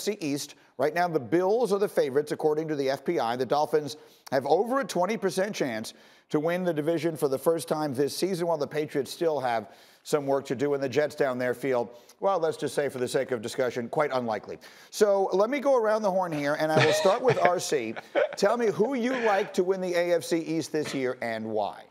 AFC East. Right now, the Bills are the favorites, according to the FPI. The Dolphins have over a 20% chance to win the division for the first time this season, while the Patriots still have some work to do, and the Jets down there feel, well, let's just say for the sake of discussion, quite unlikely. So let me go around the horn here, and I will start with RC. Tell me who you like to win the AFC East this year and why.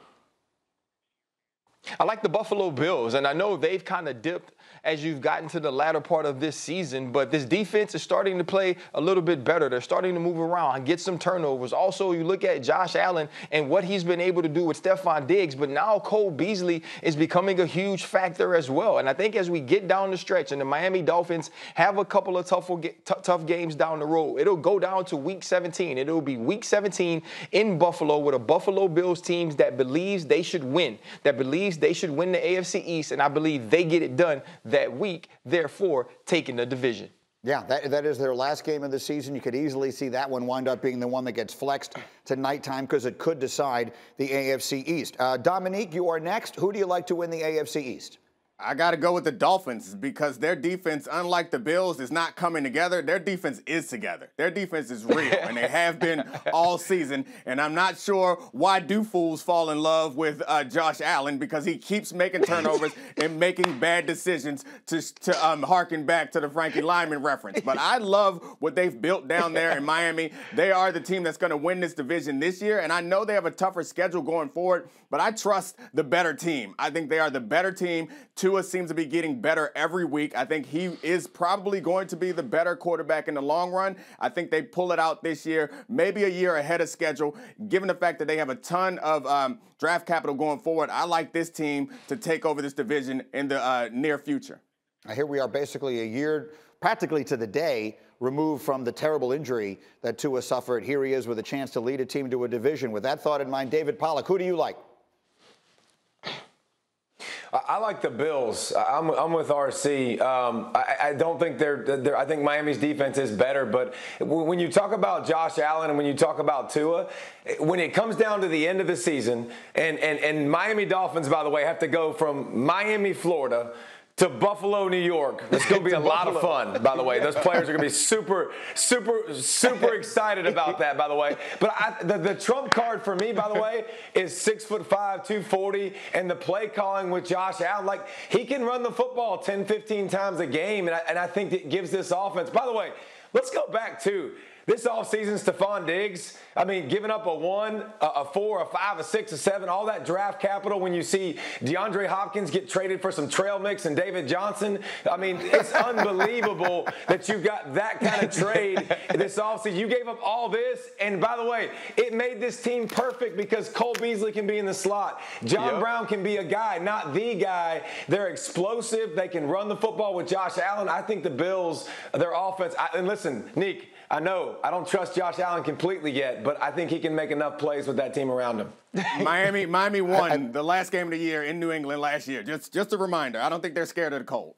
I like the Buffalo Bills, and I know they've kind of dipped as you've gotten to the latter part of this season, but this defense is starting to play a little bit better. They're starting to move around and get some turnovers. Also, you look at Josh Allen and what he's been able to do with Stephon Diggs, but now Cole Beasley is becoming a huge factor as well. And I think as we get down the stretch and the Miami Dolphins have a couple of tough games down the road, it'll go down to Week 17. It'll be Week 17 in Buffalo with a Buffalo Bills team that believes they should win, that believes they should win the AFC East, and I believe they get it done that week, therefore taking the division. Yeah, that is their last game of the season. You could easily see that one wind up being the one that gets flexed to nighttime because it could decide the AFC East. Domonique, you are next. Who do you like to win the AFC East? I got to go with the Dolphins because their defense, unlike the Bills, is not coming together. Their defense is together. Their defense is real, and they have been all season. And I'm not sure why do fools fall in love with Josh Allen, because he keeps making turnovers and making bad decisions to harken back to the Frankie Lyman reference. But I love what they've built down there in Miami. They are the team that's going to win this division this year, and I know they have a tougher schedule going forward, but I trust the better team. I think they are the better team. Tua seems to be getting better every week. I think he is probably going to be the better quarterback in the long run. I think they pull it out this year, maybe a year ahead of schedule, given the fact that they have a ton of draft capital going forward. I like this team to take over this division in the near future. Here we are basically a year, practically to the day, removed from the terrible injury that Tua suffered. Here he is with a chance to lead a team to a division. With that thought in mind, David Pollack, who do you like? I like the Bills. I'm with RC. I don't think they're. I think Miami's defense is better. But when you talk about Josh Allen and when you talk about Tua, when it comes down to the end of the season, and Miami Dolphins, by the way, have to go from Miami, Florida, to Buffalo, New York. It's going to be a lot of fun, by the way. Those players are going to be super excited about that, by the way. But the trump card for me, by the way, is 6'5", 240, and the play calling with Josh Allen. Like, he can run the football 10, 15 times a game, and I think it gives this offense. By the way, let's go back to this offseason, Stephon Diggs, I mean, giving up a 1, a 4, a 5, a 6, a 7, all that draft capital when you see DeAndre Hopkins get traded for some trail mix and David Johnson. I mean, it's unbelievable that you got that kind of trade this offseason. You gave up all this, and by the way, it made this team perfect because Cole Beasley can be in the slot. John Brown can be a guy, not the guy. They're explosive. They can run the football with Josh Allen. I think the Bills, their offense, and listen, Neek, I know I don't trust Josh Allen completely yet, but I think he can make enough plays with that team around him. Miami won the last game of the year in New England last year. Just a reminder. I don't think they're scared of the cold.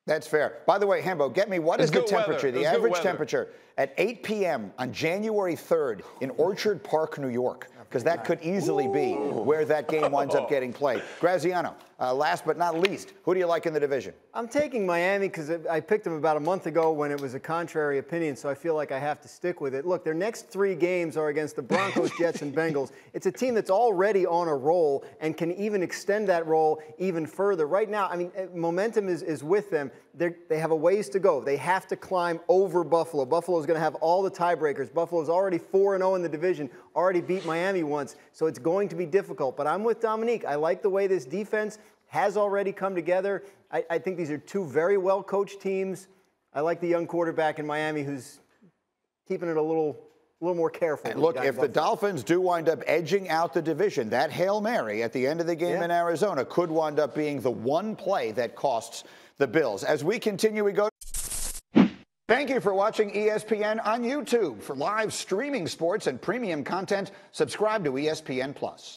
That's fair. By the way, Hambo, get me, what is the temperature, the average temperature at 8 p.m. on January 3rd in Orchard Park, New York? Because that could easily be where that game winds up getting played. Graziano, last but not least, who do you like in the division? I'm taking Miami because I picked them about a month ago when it was a contrary opinion, so I feel like I have to stick with it. Look, their next 3 games are against the Broncos, Jets, and Bengals. It's a team that's already on a roll and can even extend that roll even further. Right now, I mean, momentum is with them. They have a ways to go. They have to climb over Buffalo. Buffalo's going to have all the tiebreakers. Buffalo's already 4-0 in the division, already beat Miami once, so it's going to be difficult. But I'm with Domonique. I like the way this defense has already come together. I think these are 2 very well-coached teams. I like the young quarterback in Miami who's keeping it a little more careful. And look, if the Dolphins do wind up edging out the division, that Hail Mary at the end of the game in Arizona could wind up being the one play that costs the Bills. As we continue, we go. Thank you for watching ESPN on YouTube. For live streaming sports and premium content, subscribe to ESPN+.